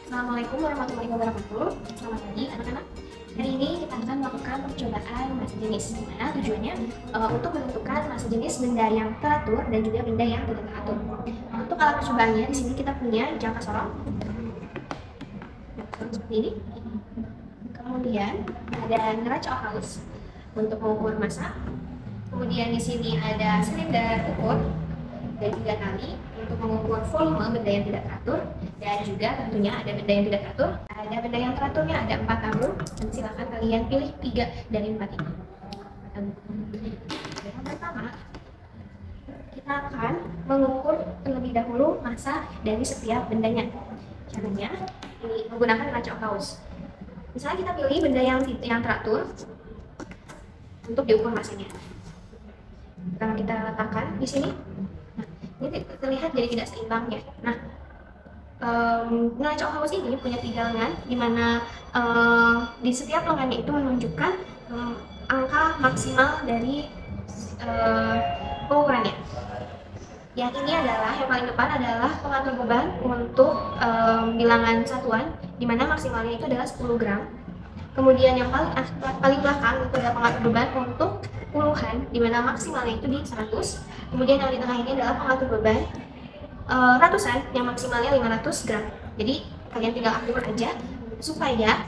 Assalamualaikum warahmatullahi wabarakatuh. Selamat pagi anak-anak. Hari ini kita akan melakukan percobaan massa jenis, dimana tujuannya untuk menentukan massa jenis benda yang teratur dan juga benda yang tidak teratur. Untuk alat percobaannya di sini kita punya jangka sorong seperti ini. Kemudian ada neraca Oculus untuk mengukur massa. Kemudian di sini ada silinder ukur dan juga tali untuk mengukur volume benda yang tidak teratur, dan juga tentunya ada benda yang tidak teratur. Ada benda yang teraturnya ada 4 tabung, dan silakan kalian pilih 3 dari 4 ini. Yang pertama, kita akan mengukur terlebih dahulu massa dari setiap bendanya. Caranya ini menggunakan neraca Oculus. Misalnya kita pilih benda yang teratur untuk diukur massanya. Sekarang kita letakkan di sini. Nah, ini terlihat jadi tidak seimbang ya. Nah, neraca Oculus ini punya 3 lengan, di mana di setiap lengannya itu menunjukkan angka maksimal dari pengukurannya. Yang ini adalah, yang paling depan adalah pengatur beban untuk bilangan satuan, di mana maksimalnya itu adalah 10 gram. Kemudian yang paling belakang itu adalah pengatur beban untuk puluhan, di mana maksimalnya itu di 100. Kemudian yang di tengah ini adalah pengatur beban ratusan, yang maksimalnya 500 gram. Jadi kalian tinggal atur aja supaya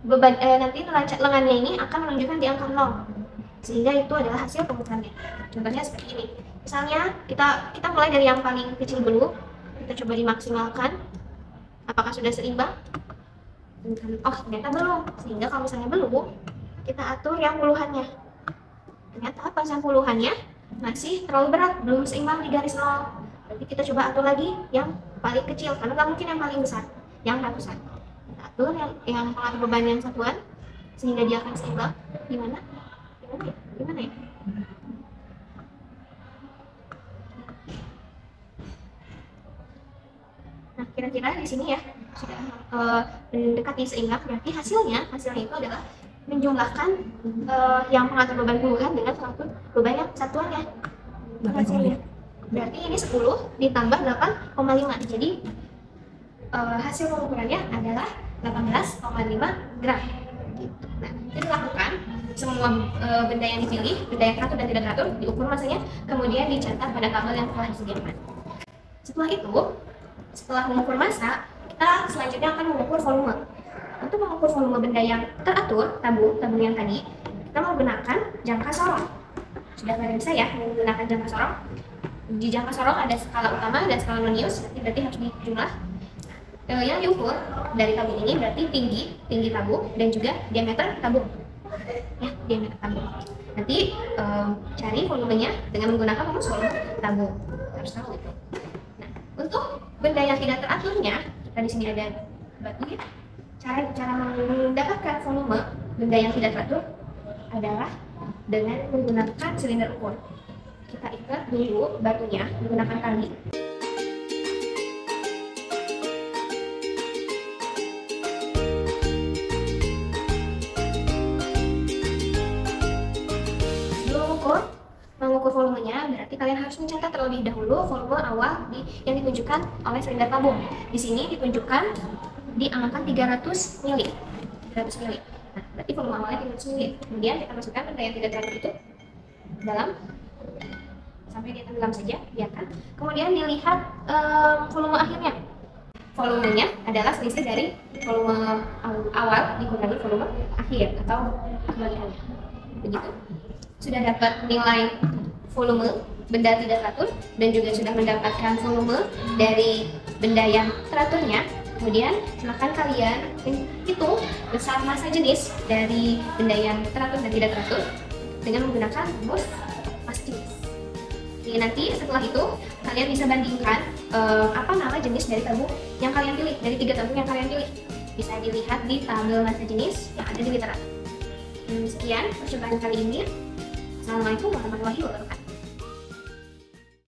beban nanti neraca lengannya ini akan menunjukkan di angka 0, sehingga itu adalah hasil pengukurannya. Contohnya seperti ini. Misalnya kita mulai dari yang paling kecil dulu, kita coba dimaksimalkan. Apakah sudah seimbang? Oh, ternyata belum. Sehingga kalau misalnya belum, kita atur yang puluhannya. Ternyata pas yang puluhannya masih terlalu berat, belum seimbang di garis 0. Berarti kita coba atur lagi yang paling kecil, karena nggak mungkin yang paling besar, yang ratusan. Kita atur yang pengatur beban yang satuan, sehingga dia akan seimbang. Gimana ya? Nah, kira-kira di sini ya sudah mendekati seimbang. Berarti hasilnya itu adalah menjumlahkan yang pengatur beban puluhan dengan pengatur beban yang satuannya. Berarti ini 10 ditambah 8,5. Jadi hasil pengukurannya adalah 18,5 gram. Gitu. Nah, itu dilakukan semua benda yang dipilih, benda yang teratur dan tidak teratur, diukur massanya, kemudian dicatat pada tabel yang telah disediakan. Setelah mengukur massa, kita selanjutnya akan mengukur volume. Untuk mengukur volume benda yang teratur, tabung yang tadi, kita menggunakan jangka sorong. Sudah pada bisa ya menggunakan jangka sorong. Di jangka sorong ada skala utama dan skala Lonius, berarti harus dijumlah. Yang diukur dari tabung ini berarti tinggi tabung dan juga diameter tabung. Ya, diameter tabung. Nanti cari volumenya dengan menggunakan rumus volume tabung. Harus tahu itu. Nah, untuk benda yang tidak teraturnya, kita di sini ada batu ya. Cara mendapatkan volume benda yang tidak teratur adalah dengan menggunakan silinder ukur. Kita ikat dulu batunya menggunakan tali. Sebelum mengukur volumenya, berarti kalian harus mencatat terlebih dahulu volume awal yang ditunjukkan oleh silinder tabung. Di sini ditunjukkan di angka 300 mili. Nah, berarti volume awalnya 300 mili. Kemudian kita masukkan benda yang tidak teratur itu dalam, sampai dia tenggelam saja, biarkan. Kemudian dilihat volume akhirnya. Volumenya adalah selisih dari volume awal dikurangi volume akhir atau kebalikannya. Begitu. Sudah dapat nilai volume benda tidak teratur dan juga sudah mendapatkan volume dari benda yang teraturnya. Kemudian silakan kalian hitung besar massa jenis dari benda yang teratur dan tidak teratur dengan menggunakan rumus massa jenis. Jadi nanti setelah itu kalian bisa bandingkan apa nama jenis dari tabung yang kalian pilih, dari 3 tabung yang kalian pilih. Bisa dilihat di tabel massa jenis yang ada di literatur. Sekian percobaan kali ini. Assalamualaikum warahmatullahi wabarakatuh.